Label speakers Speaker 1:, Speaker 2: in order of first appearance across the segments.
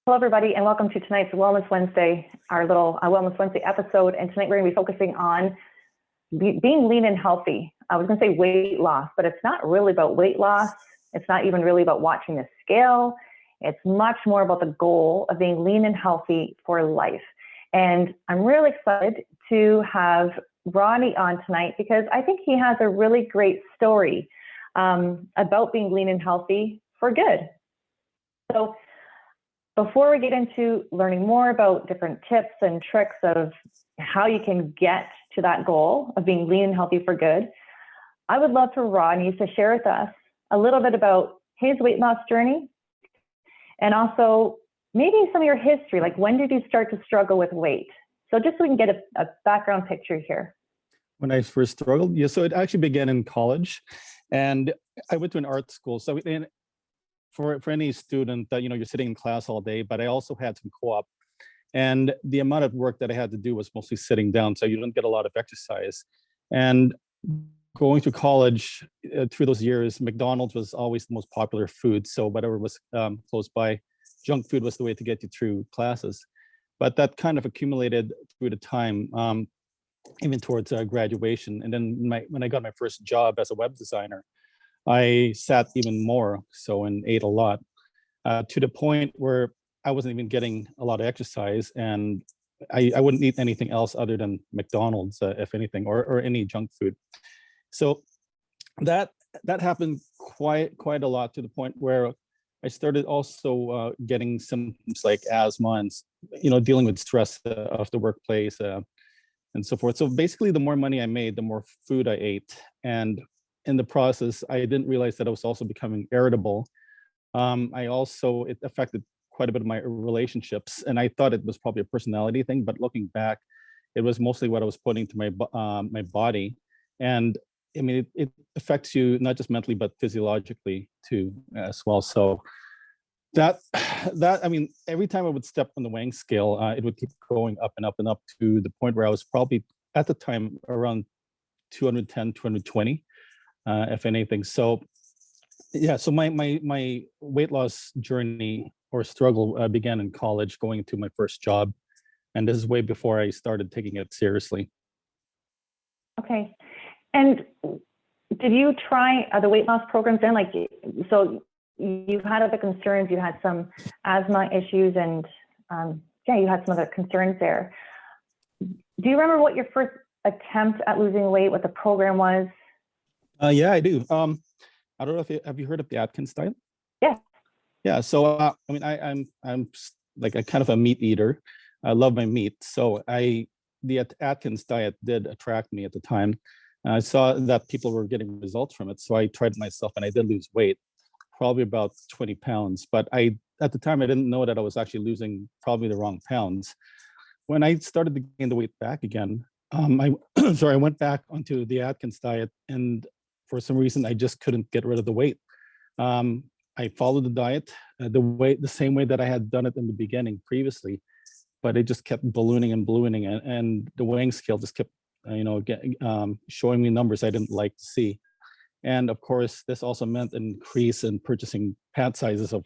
Speaker 1: Hello, everybody, and welcome to tonight's Wellness Wednesday, our little Wellness Wednesday episode. And tonight we're going to be focusing on being lean and healthy. I was going to say weight loss, but it's not really about weight loss. It's not even really about watching the scale. It's much more about the goal of being lean and healthy for life. And I'm really excited to have Ronnie on tonight because I think he has a really great story about being lean and healthy for good. So before we get into learning more about different tips and tricks of how you can get to that goal of being lean and healthy for good, I would love for Ronnie to share with us a little bit about his weight loss journey and also maybe some of your history, like when did you start to struggle with weight? So just so we can get a background picture here.
Speaker 2: When I first struggled, yeah, so it actually began in college, and I went to an art school. So for any student that, you're sitting in class all day, but I also had some co-op, and the amount of work that I had to do was mostly sitting down, so you don't get a lot of exercise. And going to college, through those years, McDonald's was always the most popular food, so whatever was close by, junk food was the way to get you through classes. But that kind of accumulated through the time, even towards graduation. And then when I got my first job as a web designer, I sat even more so and ate a lot, to the point where I wasn't even getting a lot of exercise, and I wouldn't eat anything else other than McDonald's, if anything, or any junk food. So that happened quite a lot, to the point where I started also getting symptoms like asthma and dealing with stress of the workplace and so forth. So basically, the more money I made, the more food I ate, and in the process, I didn't realize that I was also becoming irritable. It affected quite a bit of my relationships, and I thought it was probably a personality thing. But looking back, it was mostly what I was putting to my body, and I mean, it affects you not just mentally but physiologically too as well. So that I mean, every time I would step on the weighing scale, it would keep going up and up and up, to the point where I was probably at the time around 210, 220. If anything. So yeah, so my weight loss journey or struggle began in college, going into my first job, and this is way before I started taking it seriously.
Speaker 1: Okay. And did you try the weight loss programs then? Like, so you had other concerns, you had some asthma issues, and you had some other concerns there. Do you remember what your first attempt at losing weight, what the program was?
Speaker 2: Yeah, I do. I don't know if have you heard of the Atkins diet?
Speaker 1: Yeah.
Speaker 2: Yeah. So I mean, I'm like a kind of a meat eater. I love my meat. So the Atkins diet did attract me at the time. I saw that people were getting results from it, so I tried it myself, and I did lose weight, probably about 20 pounds. But at the time, I didn't know that I was actually losing probably the wrong pounds. When I started to gain the weight back again, I I went back onto the Atkins diet, and for some reason, I just couldn't get rid of the weight. I followed the diet the same way that I had done it in the beginning previously, but it just kept ballooning and ballooning, and the weighing scale just kept, showing me numbers I didn't like to see. And of course, this also meant an increase in purchasing pant sizes of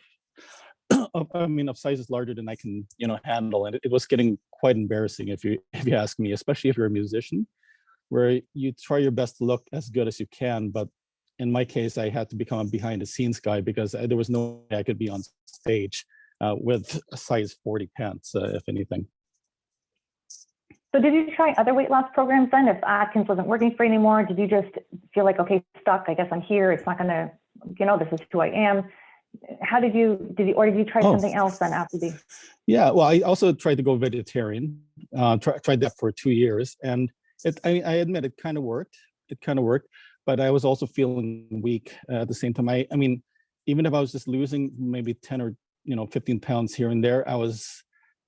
Speaker 2: sizes larger than I can, handle, and it was getting quite embarrassing, if you ask me, especially if you're a musician, where you try your best to look as good as you can. But in my case, I had to become a behind the scenes guy, because there was no way I could be on stage with a size 40 pants, if anything.
Speaker 1: So did you try other weight loss programs then? If Atkins wasn't working for you anymore, did you just feel like, okay, stuck, I guess I'm here, it's not gonna, this is who I am? How did you try something else then after the?
Speaker 2: Yeah, well, I also tried to go vegetarian, tried that for 2 years, and I admit it kind of worked. But I was also feeling weak at the same time. I mean, even if I was just losing maybe 10 or 15 pounds here and there,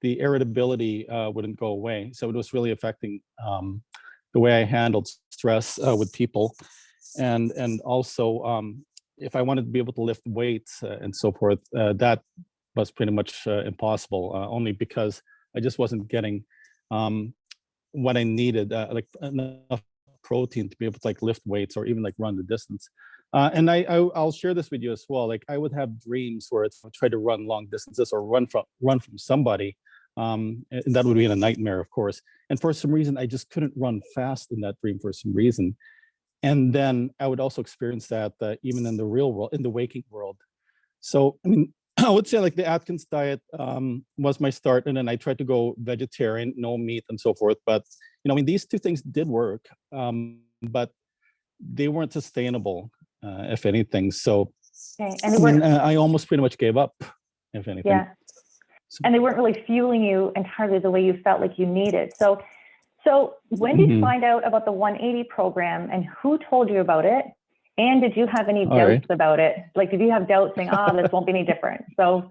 Speaker 2: the irritability wouldn't go away. So it was really affecting the way I handled stress with people, and also if I wanted to be able to lift weights and so forth, that was pretty much impossible. Only because I just wasn't getting what I needed, like enough protein to be able to like lift weights or even like run the distance. And I'll share this with you as well. Like I would have dreams where it's try to run long distances or run from somebody. And that would be a nightmare, of course. And for some reason, I just couldn't run fast in that dream for some reason. And then I would also experience that even in the real world, in the waking world. So, I mean, I would say like the Atkins diet was my start, and then I tried to go vegetarian, no meat, and so forth. But I mean, these two things did work, but they weren't sustainable, if anything. So,
Speaker 1: Okay. And they
Speaker 2: I mean,
Speaker 1: weren't,
Speaker 2: I almost pretty much gave up, if anything.
Speaker 1: yeah. And they weren't really fueling you entirely the way you felt like you needed. So when did you find out about the 180 program, and who told you about it? And did you have any
Speaker 2: All
Speaker 1: doubts
Speaker 2: right.
Speaker 1: about it? Like, did you have doubts saying, this won't be any different? So,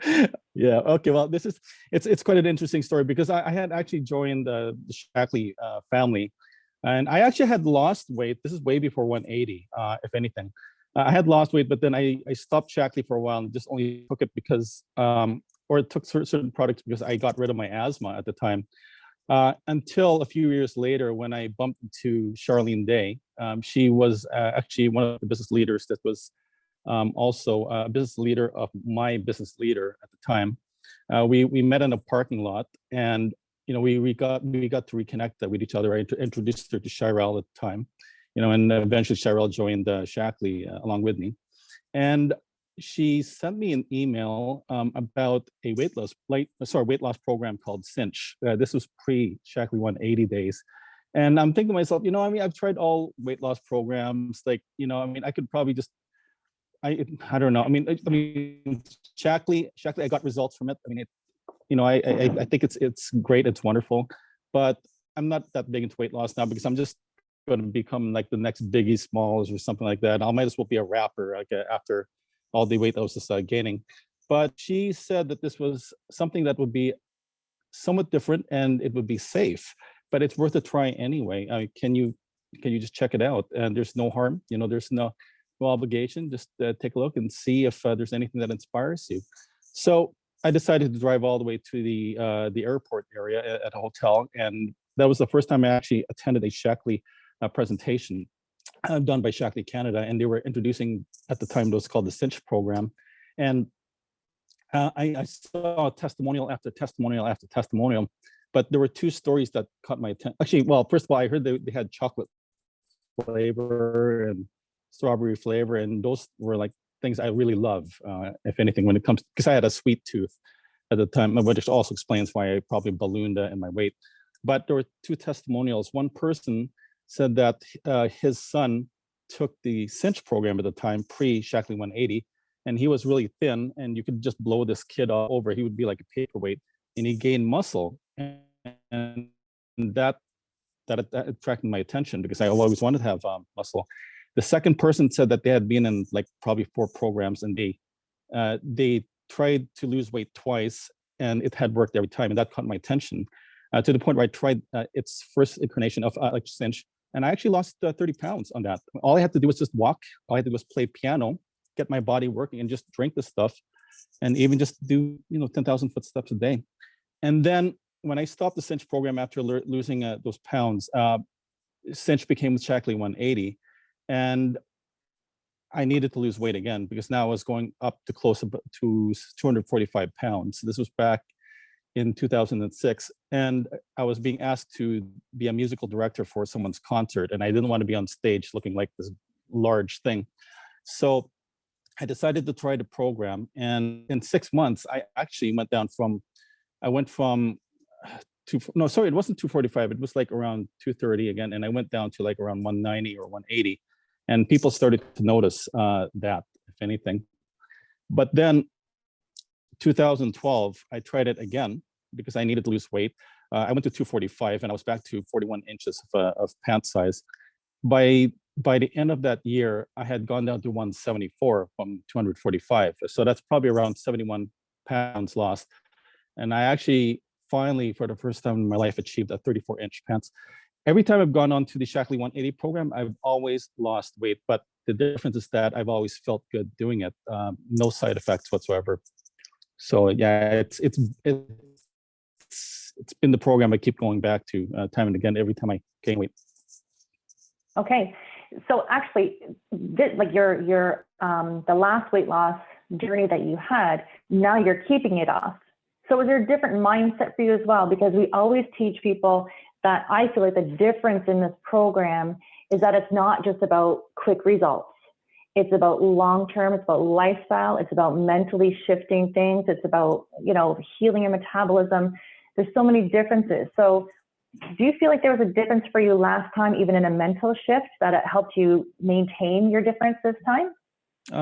Speaker 2: Yeah. Okay. Well, it's quite an interesting story because I had actually joined the Shaklee family, and I actually had lost weight. This is way before 180, if anything. I had lost weight, but then I stopped Shaklee for a while and just only took it because, or it took certain products because I got rid of my asthma at the time. Until a few years later, when I bumped into Charlene Day. She was actually one of the business leaders that was also a business leader of my business leader at the time. We met in a parking lot, and we got to reconnect with each other. I introduced her to Shirel at the time, and eventually Shirel joined Shaklee along with me, and she sent me an email about a weight loss program called Cinch. This was pre Shaklee 180 days. And I'm thinking to myself, I mean, I've tried all weight loss programs. Like, I mean, I could probably just, I don't know. I mean, Shaklee, I got results from it. I mean, I think it's great. It's wonderful, but I'm not that big into weight loss now because I'm just going to become like the next Biggie Smalls or something like that. I might as well be a rapper like after all the weight I was just gaining. But she said that this was something that would be somewhat different and it would be safe, but it's worth a try anyway. Can you just check it out? And there's no harm, there's no obligation. Just take a look and see if there's anything that inspires you. So I decided to drive all the way to the airport area at a hotel, and that was the first time I actually attended a Shaklee presentation done by Shaklee Canada, and they were introducing at the time was called the Cinch program, and I saw testimonial after testimonial after testimonial, but there were two stories that caught my attention. Actually, well, first of all, I heard they had chocolate flavor and strawberry flavor, and those were like things I really love, if anything, when it comes, because I had a sweet tooth at the time, which also explains why I probably ballooned in my weight. But there were two testimonials. One person said that his son took the Cinch program at the time, pre-Shaklee 180, and he was really thin, and you could just blow this kid all over. He would be like a paperweight, and he gained muscle. And that attracted my attention because I always wanted to have muscle. The second person said that they had been in like probably 4 programs, and they tried to lose weight twice, and it had worked every time, and that caught my attention to the point where I tried its first incarnation of like Cinch, and I actually lost 30 pounds on that. All I had to do was just walk. All I had to do was play piano, get my body working, and just drink the stuff, and even just do 10,000 footsteps a day. And then when I stopped the Cinch program after losing those pounds, Cinch became Shaklee 180, and I needed to lose weight again because now I was going up to close to 245 pounds. This was back in 2006, and I was being asked to be a musical director for someone's concert, and I didn't want to be on stage looking like this large thing. So I decided to try the program, and in 6 months, I actually went from it wasn't 245, it was like around 230 again, and I went down to like around 190 or 180, and people started to notice that, if anything. But then 2012, I tried it again because I needed to lose weight. I went to 245, and I was back to 41 inches of pant size. By the end of that year, I had gone down to 174 from 245. So that's probably around 71 pounds lost. And I actually finally, for the first time in my life, achieved a 34-inch pants. Every time I've gone on to the Shaklee 180 program, I've always lost weight. But the difference is that I've always felt good doing it. No side effects whatsoever. So yeah, it's been the program I keep going back to time and again every time I gain weight.
Speaker 1: Okay. So actually, like the last weight loss journey that you had, now you're keeping it off. So is there a different mindset for you as well? Because we always teach people that I feel like the difference in this program is that it's not just about quick results. It's about long-term, it's about lifestyle, it's about mentally shifting things, it's about, healing your metabolism. There's so many differences. So do you feel like there was a difference for you last time, even in a mental shift, that it helped you maintain your difference this time?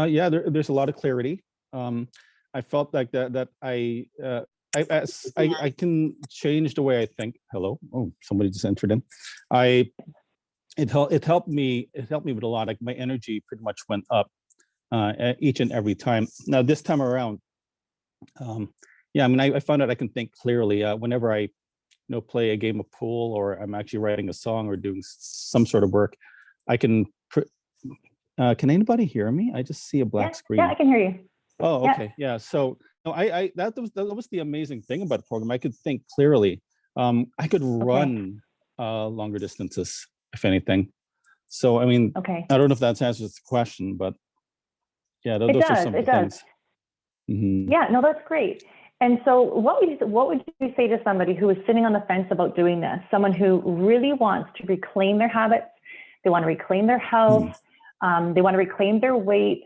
Speaker 2: Yeah, there's a lot of clarity. I felt like that I can change the way I think. Hello, oh, somebody just entered in. It helped me with a lot. Like my energy pretty much went up each and every time. Now this time around, yeah, I mean I found that I can think clearly whenever I play a game of pool, or I'm actually writing a song or doing some sort of work. I can. Can anybody hear me? I just see a black screen.
Speaker 1: Yeah, I can hear you.
Speaker 2: Oh, okay. Yeah. So no, that was the amazing thing about the program. I could think clearly. I could run longer distances, if anything. So I mean, I don't know if that answers the question, but yeah, those are some of the things. Mm-hmm.
Speaker 1: Yeah, no, that's great. And so what would you say to somebody who is sitting on the fence about doing this? Someone who really wants to reclaim their habits, they want to reclaim their health, they want to reclaim their weight,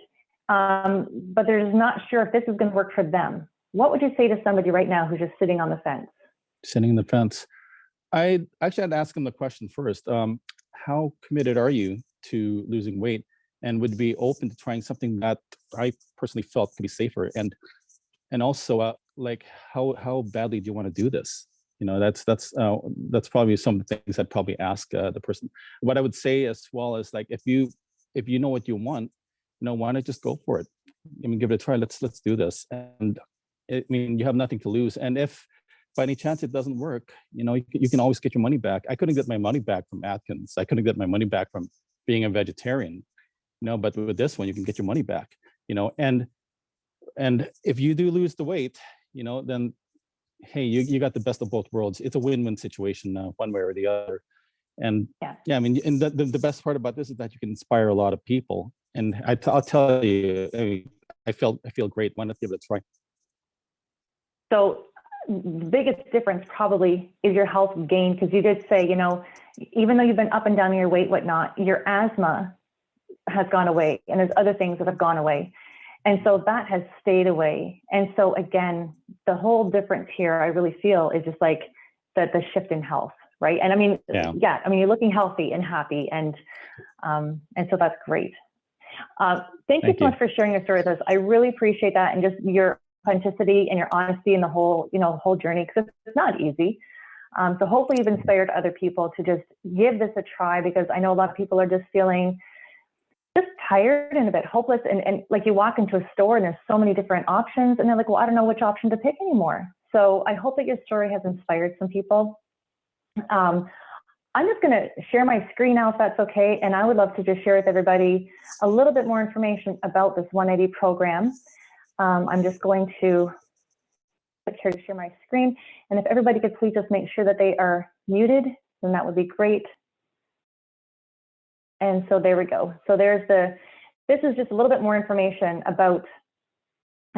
Speaker 1: but they're just not sure if this is going to work for them. What would you say to somebody right now who's just sitting on the fence?
Speaker 2: Sitting on the fence. I actually had to ask them the question first. How committed are you to losing weight? And would be open to trying something that I personally felt could be safer? And also, like, how badly do you want to do this? That's probably some of the things I'd probably ask the person. What I would say as well is, like, if you know what you want, why not just go for it? I mean, give it a try. Let's do this. And I mean, you have nothing to lose. And if by any chance it doesn't work, you can always get your money back. I couldn't get my money back from Atkins. I couldn't get my money back from being a vegetarian. But with this one, you can get your money back. And if you do lose the weight, then hey, you got the best of both worlds. It's a win-win situation, one way or the other. And yeah, I mean, and the best part about this is that you can inspire a lot of people. And I'll tell you, I feel great. Why not give it a try?
Speaker 1: So the biggest difference probably is your health gain, because you did say, even though you've been up and down in your weight, whatnot, your asthma has gone away, and there's other things that have gone away. And so that has stayed away. And so again, the whole difference here, I really feel, is just like the shift in health, right? And I mean, I mean, you're looking healthy and happy, and so that's great. Thank you so much for sharing your story with us. I really appreciate that, and just your authenticity and your honesty in the whole, whole journey, because it's not easy. So hopefully you've inspired other people to just give this a try, because I know a lot of people are just feeling just tired and a bit hopeless, and like you walk into a store and there's so many different options, and they're like, well, I don't know which option to pick anymore. So I hope that your story has inspired some people. I'm just going to share my screen now, if that's okay, and I would love to just share with everybody a little bit more information about this 180 program. I'm just going to click here to share my screen, and if everybody could please just make sure that they are muted, then that would be great. And so there we go. So this is just a little bit more information about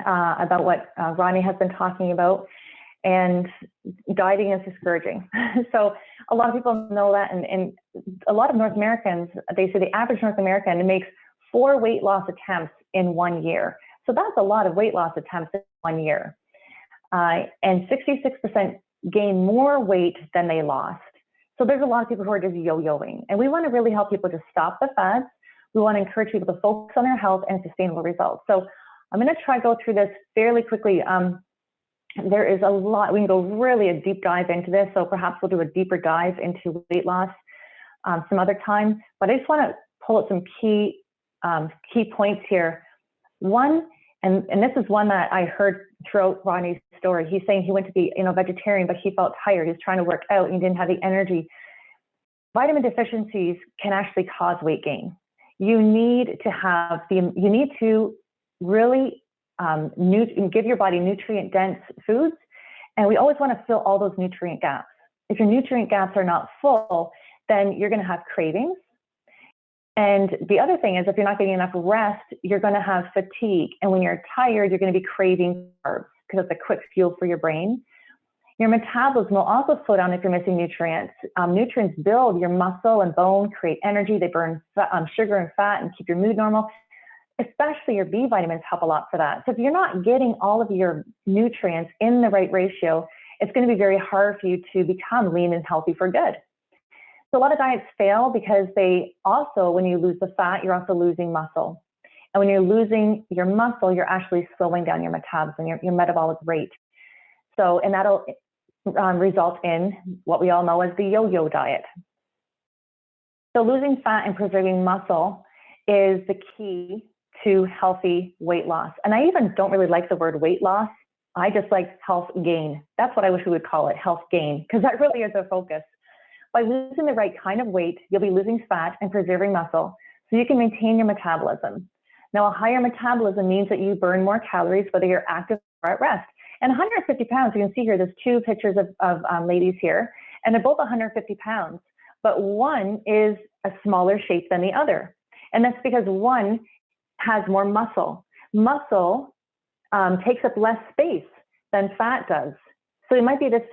Speaker 1: what Ronnie has been talking about. And dieting is discouraging. So a lot of people know that, and a lot of North Americans, they say the average North American makes 4 weight loss attempts in 1 year. So that's a lot of weight loss attempts in 1 year. And 66% gain more weight than they lost. So there's a lot of people who are just yo-yoing, and we want to really help people to stop the fads. We want to encourage people to focus on their health and sustainable results. So I'm going to try to go through this fairly quickly. There is a lot, we can go really a deep dive into this. So perhaps we'll do a deeper dive into weight loss some other time, but I just want to pull out some key points here. One, and this is one that I heard throughout Ronnie's story. He's saying he went to be vegetarian, but he felt tired. He was trying to work out and he didn't have the energy. Vitamin deficiencies can actually cause weight gain. You need to really give your body nutrient dense foods, and we always want to fill all those nutrient gaps. If your nutrient gaps are not full, then you're going to have cravings. And the other thing is, if you're not getting enough rest, you're going to have fatigue. And when you're tired, you're going to be craving carbs because it's a quick fuel for your brain. Your metabolism will also slow down if you're missing nutrients. Nutrients build your muscle and bone, create energy. They burn sugar and fat and keep your mood normal. Especially your B vitamins help a lot for that. So if you're not getting all of your nutrients in the right ratio, it's going to be very hard for you to become lean and healthy for good. So a lot of diets fail because they also, when you lose the fat, you're also losing muscle. And when you're losing your muscle, you're actually slowing down your metabolism, your metabolic rate. So, and that'll result in what we all know as the yo-yo diet. So losing fat and preserving muscle is the key to healthy weight loss. And I even don't really like the word weight loss. I just like health gain. That's what I wish we would call it, health gain, because that really is the focus. By losing the right kind of weight, you'll be losing fat and preserving muscle so you can maintain your metabolism. Now, a higher metabolism means that you burn more calories, whether you're active or at rest. And 150 pounds, you can see here, there's two pictures of ladies here, and they're both 150 pounds, but one is a smaller shape than the other. And that's because one has more muscle. Muscle takes up less space than fat does. So you might be the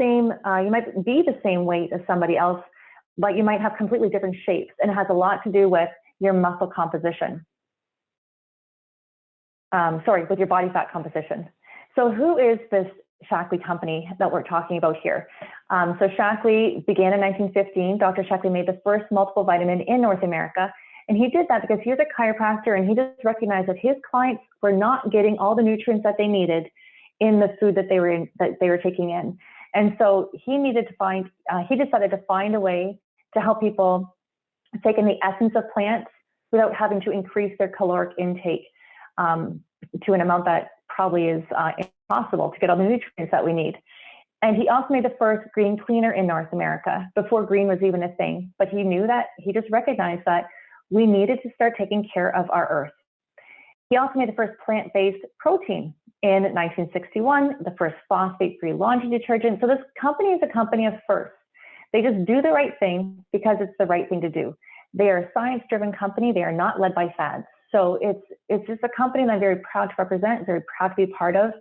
Speaker 1: same weight as somebody else, but you might have completely different shapes, and it has a lot to do with your muscle composition. With your body fat composition. So who is this Shaklee company that we're talking about here? So Shaklee began in 1915. Dr. Shaklee made the first multiple vitamin in North America. And he did that because he was a chiropractor, and he just recognized that his clients were not getting all the nutrients that they needed in the food that they were taking in. And so he decided to find a way to help people take in the essence of plants without having to increase their caloric intake to an amount that probably is impossible to get all the nutrients that we need. And he also made the first green cleaner in North America before green was even a thing. But he just recognized that we needed to start taking care of our earth. He also made the first plant-based protein in 1961, the first phosphate-free laundry detergent. So this company is a company of firsts. They just do the right thing because it's the right thing to do. They are a science-driven company. They are not led by fads. So it's just a company that I'm very proud to represent, very proud to be part of.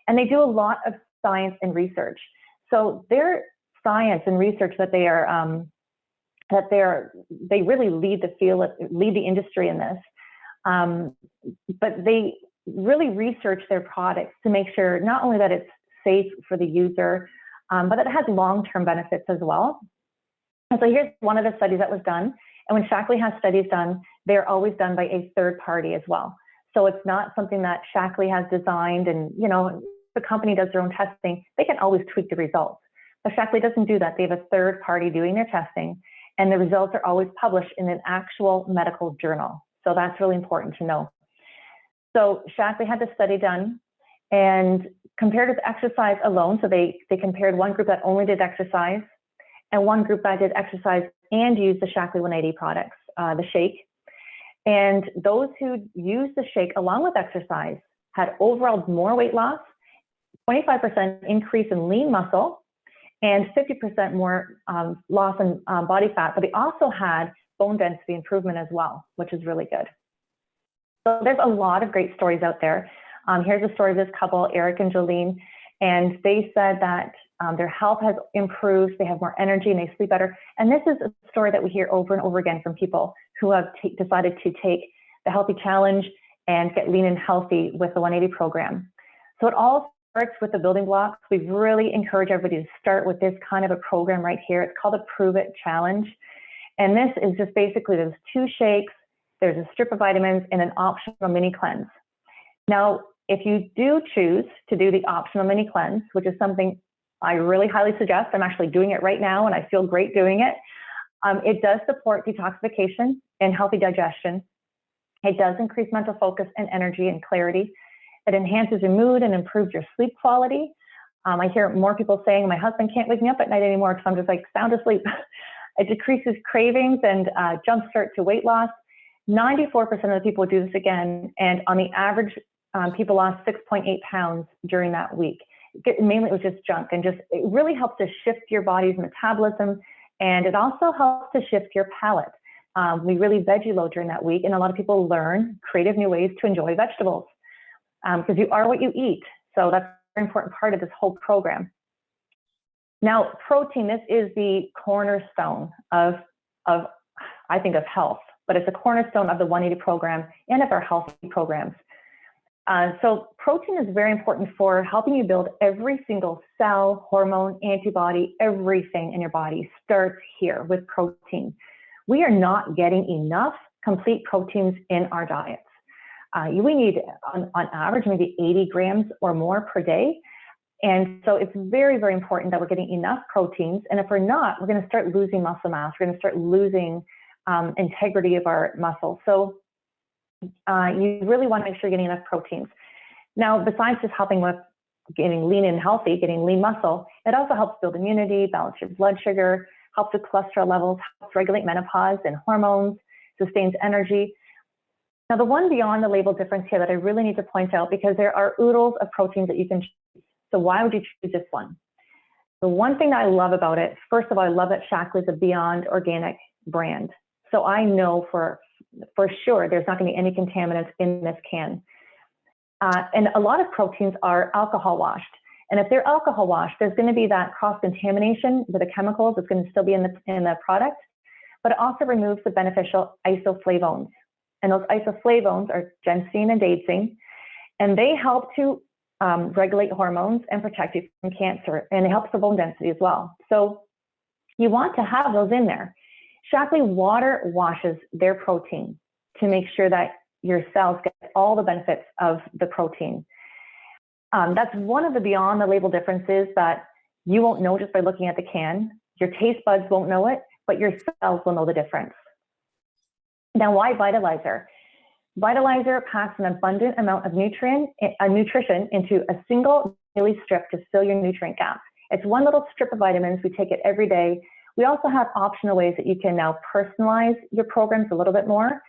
Speaker 1: And they do a lot of science and research. So their science and research that they really lead the industry in this. But they really research their products to make sure not only that it's safe for the user, but that it has long-term benefits as well. And so here's one of the studies that was done. And when Shaklee has studies done, they're always done by a third party as well. So it's not something that Shaklee has designed, and the company does their own testing. They can always tweak the results. But Shaklee doesn't do that. They have a third party doing their testing, and the results are always published in an actual medical journal. So that's really important to know. So Shaklee had this study done and compared with exercise alone. So they compared one group that only did exercise and one group that did exercise and used the Shaklee 180 products, the shake. And those who used the shake along with exercise had overall more weight loss, 25% increase in lean muscle, and 50% more loss in body fat. But they also had bone density improvement as well, which is really good. So there's a lot of great stories out there. Here's a story of this couple, Eric and Jolene, and they said that their health has improved, they have more energy, and they sleep better. And this is a story that we hear over and over again from people who have decided to take the Healthy Challenge and get lean and healthy with the 180 program. So it all starts with the building blocks. We really encourage everybody to start with this kind of a program right here. It's called the Prove It Challenge. And this is just basically, there's 2 shakes, there's a strip of vitamins, and an optional mini cleanse. Now, if you do choose to do the optional mini cleanse, which is something I really highly suggest, I'm actually doing it right now and I feel great doing it. It does support detoxification and healthy digestion. It does increase mental focus and energy and clarity. It enhances your mood and improves your sleep quality. I hear more people saying, my husband can't wake me up at night anymore because I'm just like sound asleep. It decreases cravings and jumpstart to weight loss. 94% of the people do this again, and on the average, people lost 6.8 pounds during that week. Mainly it was just junk, and it really helps to shift your body's metabolism, and it also helps to shift your palate. We really veggie load during that week, and a lot of people learn creative new ways to enjoy vegetables because you are what you eat. So that's a very important part of this whole program. Now, protein, this is the cornerstone of I think, of health, but it's a cornerstone of the 180 program and of our health programs. So protein is very important for helping you build every single cell, hormone, antibody, everything in your body starts here with protein. We are not getting enough complete proteins in our diets. We need, on average, maybe 80 grams or more per day. And so it's very, very important that we're getting enough proteins. And if we're not, we're going to start losing muscle mass. We're going to start losing integrity of our muscle. So you really want to make sure you're getting enough proteins. Now, besides just helping with getting lean and healthy, getting lean muscle, it also helps build immunity, balance your blood sugar, helps with cholesterol levels, helps regulate menopause and hormones, sustains energy. Now, the one beyond the label difference here that I really need to point out, because there are oodles of proteins that you can choose. So why would you choose this one? The one thing that I love about it, first of all, I love that Shaklee is a Beyond Organic brand. So I know for sure there's not going to be any contaminants in this can. And a lot of proteins are alcohol washed. And if they're alcohol washed, there's going to be that cross-contamination with the chemicals that's going to still be in the product, but it also removes the beneficial isoflavones. And those isoflavones are ginseng and daidzein, and they help to regulate hormones and protect you from cancer, and it helps for bone density as well. So you want to have those in there. Shaklee water washes their protein to make sure that your cells get all the benefits of the protein. That's one of the beyond the label differences that you won't know just by looking at the can. Your taste buds won't know it, but your cells will know the difference. Now, why Vitalizer? Vitalizer packs an abundant amount of nutrition into a single daily strip to fill your nutrient gaps. It's one little strip of vitamins. We take it every day. We also have optional ways that you can now personalize your programs a little bit more.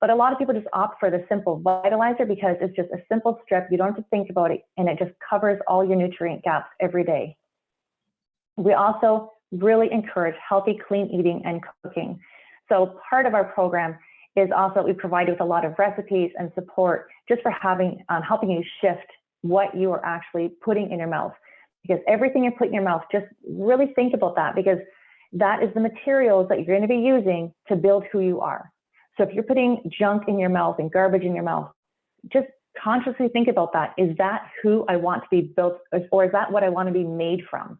Speaker 1: But a lot of people just opt for the simple Vitalizer because it's just a simple strip. You don't have to think about it, and it just covers all your nutrient gaps every day. We also really encourage healthy, clean eating and cooking. So part of our program is also we provide you with a lot of recipes and support just for helping you shift what you are actually putting in your mouth. Because everything you put in your mouth, just really think about that, because that is the materials that you're going to be using to build who you are. So if you're putting junk in your mouth and garbage in your mouth, just consciously think about that. Is that who I want to be built, or is that what I want to be made from?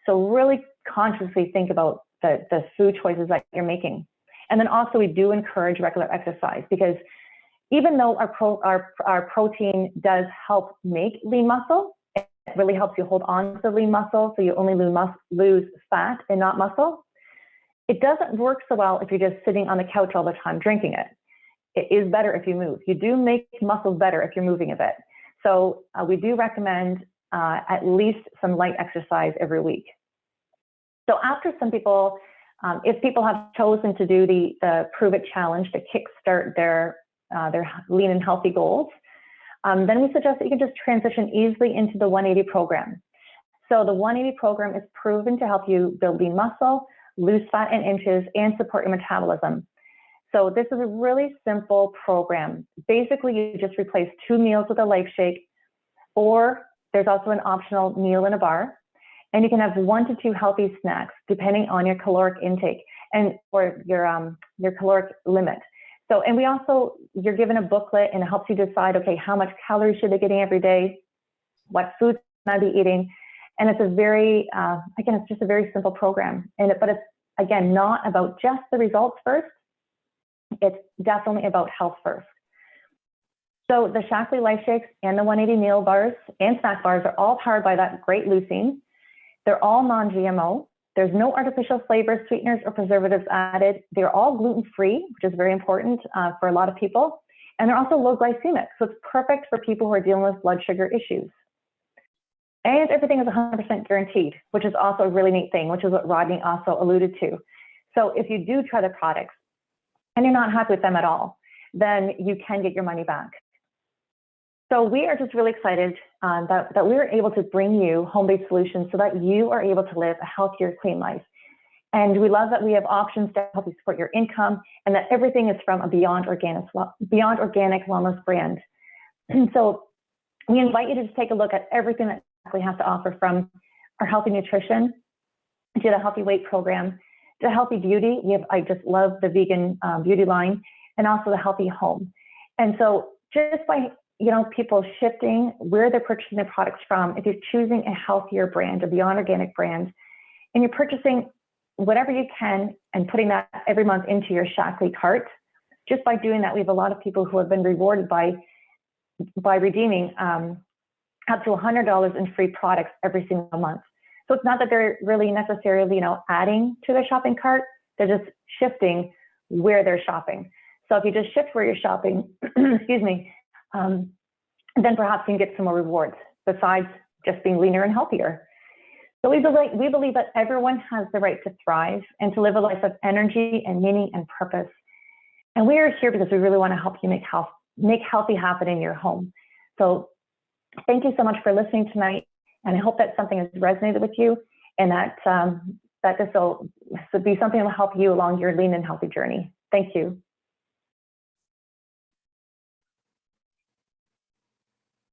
Speaker 1: So really consciously think about the food choices that you're making. And then also we do encourage regular exercise, because even though our protein does help make lean muscle, it really helps you hold on to lean muscle, so you only lose fat and not muscle. It doesn't work so well if you're just sitting on the couch all the time drinking it. It is better if you move. You do make muscles better if you're moving a bit. So we do recommend at least some light exercise every week. So after some people, if people have chosen to do the Prove It Challenge to kickstart their lean and healthy goals, then we suggest that you can just transition easily into the 180 program. So the 180 program is proven to help you build lean muscle, lose fat in inches, and support your metabolism. So this is a really simple program. Basically, you just replace 2 meals with a life shake, or there's also an optional meal in a bar. And you can have 1 to 2 healthy snacks depending on your caloric intake or your caloric limit. So, and we also, you're given a booklet and it helps you decide, okay, how much calories should they be getting every day? What foods can I be eating? And it's a very, again, it's just a very simple program. But it's, again, not about just the results first. It's definitely about health first. So the Shaklee Life Shakes and the 180 meal bars and snack bars are all powered by that great leucine. They're all non-GMO. There's no artificial flavors, sweeteners, or preservatives added. They're all gluten-free, which is very important for a lot of people. And they're also low glycemic, so it's perfect for people who are dealing with blood sugar issues. And everything is 100% guaranteed, which is also a really neat thing, which is what Rodney also alluded to. So if you do try the products and you're not happy with them at all, then you can get your money back. So we are just really excited that we are able to bring you home-based solutions so that you are able to live a healthier, clean life. And we love that we have options to help you support your income, and that everything is from a beyond organic wellness brand. And so we invite you to just take a look at everything that Shaklee has to offer, from our healthy nutrition to the healthy weight program to healthy beauty. I just love the vegan beauty line, and also the healthy home. And so just by people shifting where they're purchasing their products from, if you're choosing a healthier brand, a beyond organic brand, and you're purchasing whatever you can and putting that every month into your Shaklee cart, just by doing that, we have a lot of people who have been rewarded by redeeming up to $100 in free products every single month. So it's not that they're really necessarily, adding to their shopping cart, they're just shifting where they're shopping. So if you just shift where you're shopping, excuse me, then perhaps you can get some more rewards besides just being leaner and healthier. So we believe that everyone has the right to thrive and to live a life of energy and meaning and purpose. And we are here because we really want to help you make healthy happen in your home. So thank you so much for listening tonight. And I hope that something has resonated with you, and that this will be something that will help you along your lean and healthy journey. Thank you.